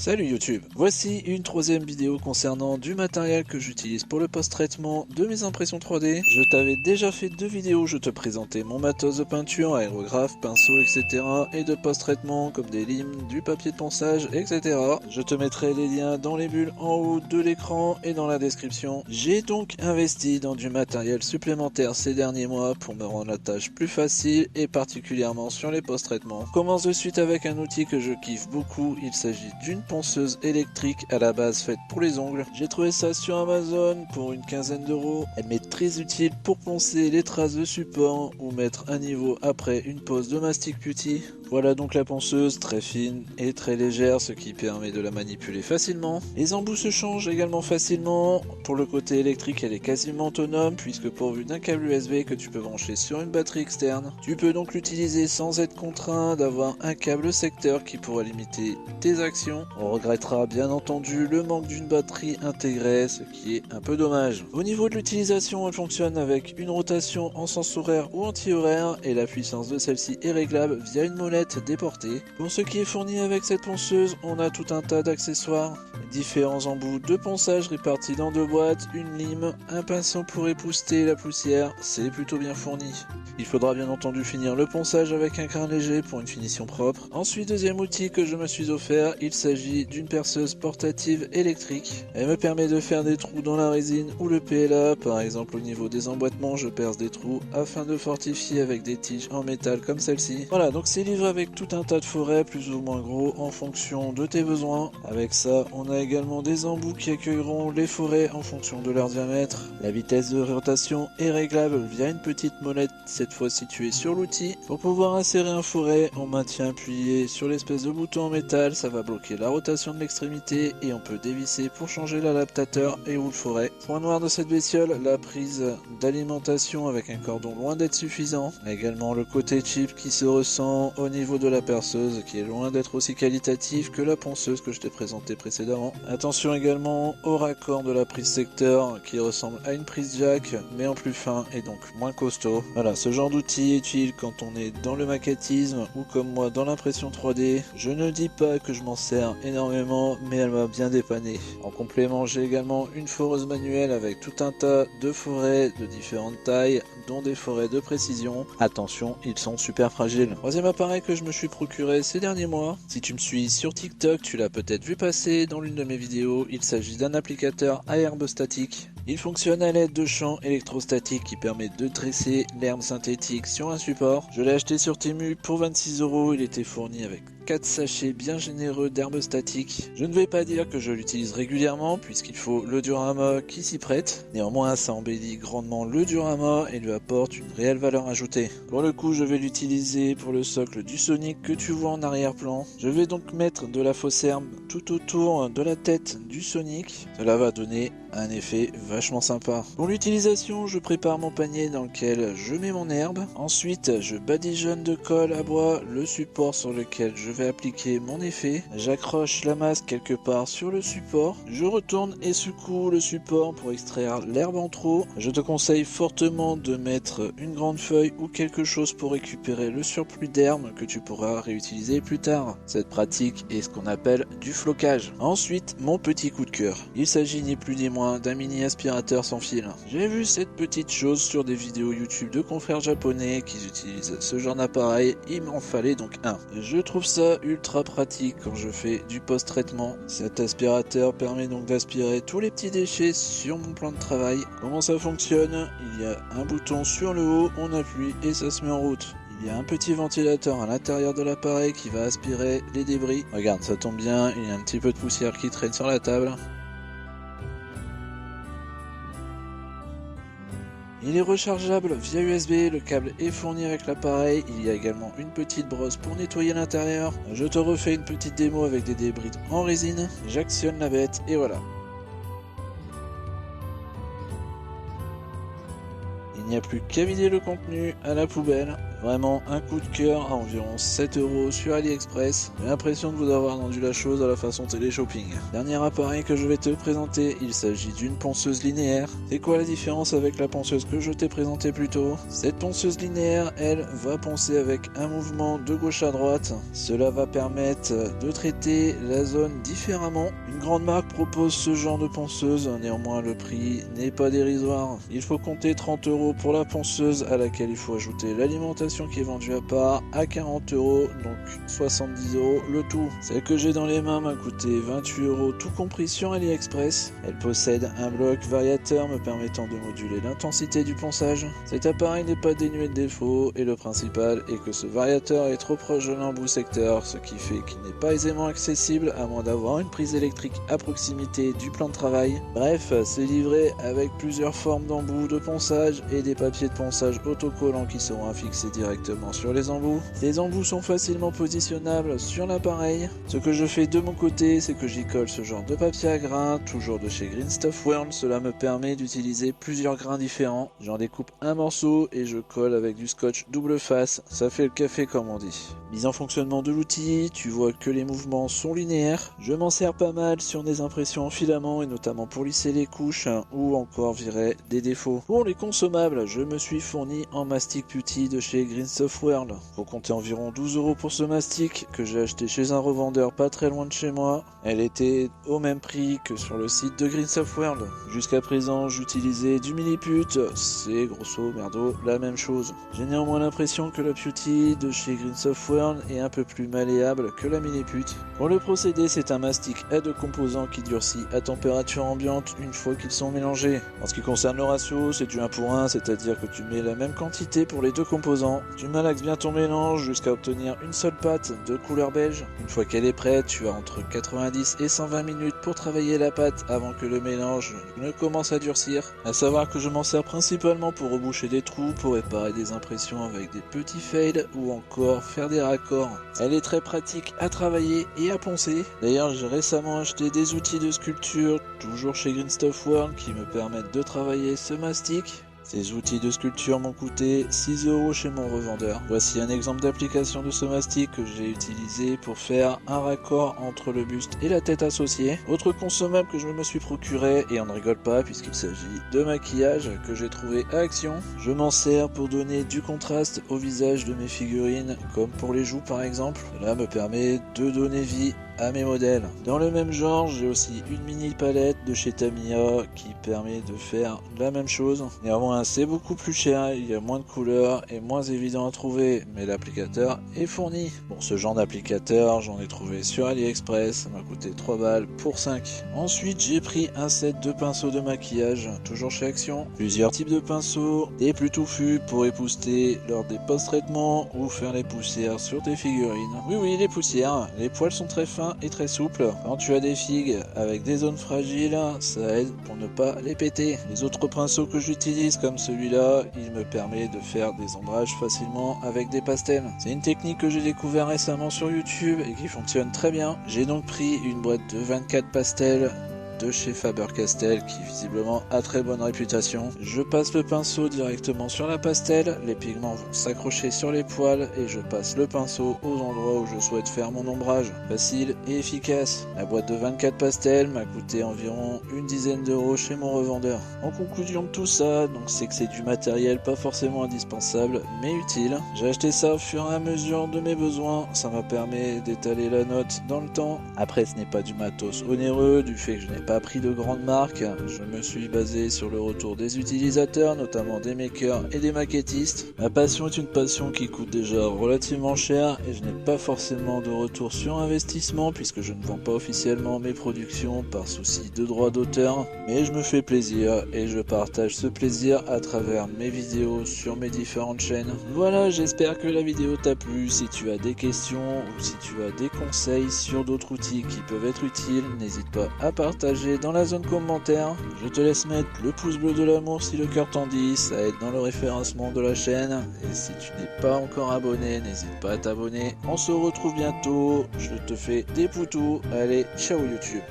Salut YouTube, voici une troisième vidéo concernant du matériel que j'utilise pour le post-traitement de mes impressions 3D. Je t'avais déjà fait deux vidéos où je te présentais mon matos de peinture, aérographe, pinceau, etc. et de post-traitement comme des limes, du papier de ponçage, etc. Je te mettrai les liens dans les bulles en haut de l'écran et dans la description. J'ai donc investi dans du matériel supplémentaire ces derniers mois pour me rendre la tâche plus facile et particulièrement sur les post-traitements. On commence de suite avec un outil que je kiffe beaucoup, il s'agit d'une ponceuse électrique à la base faite pour les ongles. J'ai trouvé ça sur Amazon pour une quinzaine d'euros. Elle m'est très utile pour poncer les traces de support ou mettre un niveau après une pose de mastic putty. Voilà donc la ponceuse, très fine et très légère, ce qui permet de la manipuler facilement. Les embouts se changent également facilement. Pour le côté électrique, elle est quasiment autonome puisque pourvue d'un câble USB que tu peux brancher sur une batterie externe. Tu peux donc l'utiliser sans être contraint d'avoir un câble secteur qui pourra limiter tes actions. On regrettera bien entendu le manque d'une batterie intégrée, ce qui est un peu dommage. Au niveau de l'utilisation, elle fonctionne avec une rotation en sens horaire ou anti-horaire et la puissance de celle-ci est réglable via une molette déportée. Pour ce qui est fourni avec cette ponceuse, on a tout un tas d'accessoires, différents embouts de ponçage répartis dans deux boîtes, une lime, un pinceau pour épousseter la poussière, c'est plutôt bien fourni. Il faudra bien entendu finir le ponçage avec un grain léger pour une finition propre. Ensuite, deuxième outil que je me suis offert, il s'agit d'une perceuse portative électrique. Elle me permet de faire des trous dans la résine ou le PLA, par exemple au niveau des emboîtements, je perce des trous afin de fortifier avec des tiges en métal comme celle-ci. Voilà, donc c'est livré avec tout un tas de forêts plus ou moins gros en fonction de tes besoins. Avec ça, on a également des embouts qui accueilleront les forêts en fonction de leur diamètre. La vitesse de rotation est réglable via une petite molette, cette fois située sur l'outil. Pour pouvoir insérer un forêt, on maintient appuyé sur l'espèce de bouton en métal, ça va bloquer la rotation de l'extrémité et on peut dévisser pour changer l'adaptateur et ou le forêt. Point noir de cette bestiole, la prise d'alimentation avec un cordon loin d'être suffisant. Également le côté cheap qui se ressent au niveau de la perceuse qui est loin d'être aussi qualitatif que la ponceuse que je t'ai présentée précédemment. Attention également au raccord de la prise secteur qui ressemble à une prise jack mais en plus fin et donc moins costaud. Voilà, ce genre d'outil est utile quand on est dans le maquettisme ou comme moi dans l'impression 3D. Je ne dis pas que je m'en sers énormément mais elle m'a bien dépanné. En complément, j'ai également une foreuse manuelle avec tout un tas de forêts de différentes tailles dont des forêts de précision. Attention, ils sont super fragiles. Troisième appareil que je me suis procuré ces derniers mois. Si tu me suis sur TikTok, tu l'as peut-être vu passer dans l'une de mes vidéos. Il s'agit d'un applicateur à herbe statique. Il fonctionne à l'aide de champs électrostatiques qui permettent de tresser l'herbe synthétique sur un support. Je l'ai acheté sur Temu pour 26 €. Il était fourni avec 4 sachets bien généreux d'herbe statique. Je ne vais pas dire que je l'utilise régulièrement puisqu'il faut le diorama qui s'y prête. Néanmoins, ça embellit grandement le diorama et lui apporte une réelle valeur ajoutée. Pour le coup, je vais l'utiliser pour le socle du Sonic que tu vois en arrière-plan. Je vais donc mettre de la fausse herbe tout autour de la tête du Sonic. Cela va donner un effet vachement sympa. Pour l'utilisation, je prépare mon panier dans lequel je mets mon herbe. Ensuite, je badigeonne de colle à bois le support sur lequel je vais appliquer mon effet. J'accroche la masse quelque part sur le support. Je retourne et secoue le support pour extraire l'herbe en trop. Je te conseille fortement de mettre une grande feuille ou quelque chose pour récupérer le surplus d'herbe que tu pourras réutiliser plus tard. Cette pratique est ce qu'on appelle du flocage. Ensuite, mon petit coup de cœur. Il s'agit ni plus ni moins d'un mini aspirateur sans fil. J'ai vu cette petite chose sur des vidéos YouTube de confrères japonais qui utilisent ce genre d'appareil, il m'en fallait donc un. Je trouve ça ultra pratique quand je fais du post-traitement. Cet aspirateur permet donc d'aspirer tous les petits déchets sur mon plan de travail. Comment ça fonctionne? Il y a un bouton sur le haut, on appuie et ça se met en route. Il y a un petit ventilateur à l'intérieur de l'appareil qui va aspirer les débris. Regarde, ça tombe bien, il y a un petit peu de poussière qui traîne sur la table. Il est rechargeable via USB, le câble est fourni avec l'appareil, il y a également une petite brosse pour nettoyer l'intérieur. Je te refais une petite démo avec des débris en résine, j'actionne la bête et voilà. Il n'y a plus qu'à vider le contenu à la poubelle. Vraiment un coup de cœur à environ 7 € sur AliExpress. J'ai l'impression de vous avoir vendu la chose à la façon télé-shopping. Dernier appareil que je vais te présenter, il s'agit d'une ponceuse linéaire. C'est quoi la différence avec la ponceuse que je t'ai présentée plus tôt? Cette ponceuse linéaire, elle, va poncer avec un mouvement de gauche à droite. Cela va permettre de traiter la zone différemment. Une grande marque propose ce genre de ponceuse, néanmoins le prix n'est pas dérisoire. Il faut compter 30 € pour la ponceuse à laquelle il faut ajouter l'alimentation qui est vendue à part à 40 €, donc 70 € le tout. Celle que j'ai dans les mains m'a coûté 28 € tout compris sur AliExpress. Elle possède un bloc variateur me permettant de moduler l'intensité du ponçage. Cet appareil n'est pas dénué de défauts et le principal est que ce variateur est trop proche de l'embout secteur, ce qui fait qu'il n'est pas aisément accessible à moins d'avoir une prise électrique à proximité du plan de travail. Bref, c'est livré avec plusieurs formes d'embouts de ponçage et des papiers de ponçage autocollants qui seront affixés directement sur les embouts. Ces embouts sont facilement positionnables sur l'appareil. Ce que je fais de mon côté, c'est que j'y colle ce genre de papier à grains, toujours de chez Green Stuff World. Cela me permet d'utiliser plusieurs grains différents. J'en découpe un morceau et je colle avec du scotch double face. Ça fait le café comme on dit. Mise en fonctionnement de l'outil, tu vois que les mouvements sont linéaires. Je m'en sers pas mal sur des impressions en filament et notamment pour lisser les couches ou encore virer des défauts. Pour les consommables, je me suis fourni en mastic putty de chez Green Stuff World. Faut compter environ 12 € pour ce mastic que j'ai acheté chez un revendeur pas très loin de chez moi. Elle était au même prix que sur le site de Green Stuff World. Jusqu'à présent, j'utilisais du milliput, c'est grosso merdo la même chose. J'ai néanmoins l'impression que la putty de chez Green Stuff World est un peu plus malléable que la milliput. Pour le procédé, c'est un mastic à 2 composants qui durcit à température ambiante une fois qu'ils sont mélangés. En ce qui concerne le ratio, c'est du 1 pour 1, c'est-à-dire que tu mets la même quantité pour les 2 composants. Tu malaxes bien ton mélange jusqu'à obtenir une seule pâte de couleur beige. Une fois qu'elle est prête, tu as entre 90 et 120 minutes pour travailler la pâte avant que le mélange ne commence à durcir. À savoir que je m'en sers principalement pour reboucher des trous, pour réparer des impressions avec des petits fails ou encore faire des raccords. Elle est très pratique à travailler et à poncer. D'ailleurs, j'ai récemment acheté des outils de sculpture, toujours chez Green Stuff World, qui me permettent de travailler ce mastic. Ces outils de sculpture m'ont coûté 6 € chez mon revendeur. Voici un exemple d'application de ce mastic que j'ai utilisé pour faire un raccord entre le buste et la tête associée. Autre consommable que je me suis procuré, et on ne rigole pas puisqu'il s'agit de maquillage que j'ai trouvé à Action. Je m'en sers pour donner du contraste au visage de mes figurines, comme pour les joues par exemple. Cela me permet de donner vie à mes modèles. Dans le même genre, j'ai aussi une mini palette de chez Tamiya qui permet de faire la même chose. Néanmoins, c'est beaucoup plus cher, il y a moins de couleurs et moins évident à trouver, mais l'applicateur est fourni. Bon, ce genre d'applicateur, j'en ai trouvé sur AliExpress, ça m'a coûté 3 balles pour 5. Ensuite, j'ai pris un set de pinceaux de maquillage, toujours chez Action. Plusieurs types de pinceaux, des plus touffus pour épousseter lors des post-traitements ou faire les poussières sur tes figurines. Oui, les poussières, les poils sont très fins et très souple. Quand tu as des figues avec des zones fragiles, ça aide pour ne pas les péter. Les autres pinceaux que j'utilise comme celui-là, il me permet de faire des ombrages facilement avec des pastels. C'est une technique que j'ai découvert récemment sur YouTube et qui fonctionne très bien. J'ai donc pris une boîte de 24 pastels de chez Faber-Castell qui visiblement a très bonne réputation. Je passe le pinceau directement sur la pastel, les pigments vont s'accrocher sur les poils et je passe le pinceau aux endroits où je souhaite faire mon ombrage. Facile et efficace. La boîte de 24 pastels m'a coûté environ une dizaine d'euros chez mon revendeur. En conclusion de tout ça, donc c'est que c'est du matériel pas forcément indispensable mais utile. J'ai acheté ça au fur et à mesure de mes besoins, ça m'a permis d'étaler la note dans le temps. Après, ce n'est pas du matos onéreux, du fait que je n'ai pas pris de grandes marques, je me suis basé sur le retour des utilisateurs, notamment des makers et des maquettistes. Ma passion est une passion qui coûte déjà relativement cher et je n'ai pas forcément de retour sur investissement puisque je ne vends pas officiellement mes productions par souci de droit d'auteur, mais je me fais plaisir et je partage ce plaisir à travers mes vidéos sur mes différentes chaînes. Voilà, j'espère que la vidéo t'a plu. Si tu as des questions ou si tu as des conseils sur d'autres outils qui peuvent être utiles, n'hésite pas à partager dans la zone commentaire. Je te laisse mettre le pouce bleu de l'amour si le cœur t'en dit, ça aide dans le référencement de la chaîne. Et si tu n'es pas encore abonné, n'hésite pas à t'abonner. On se retrouve bientôt, je te fais des poutous. Allez, ciao YouTube.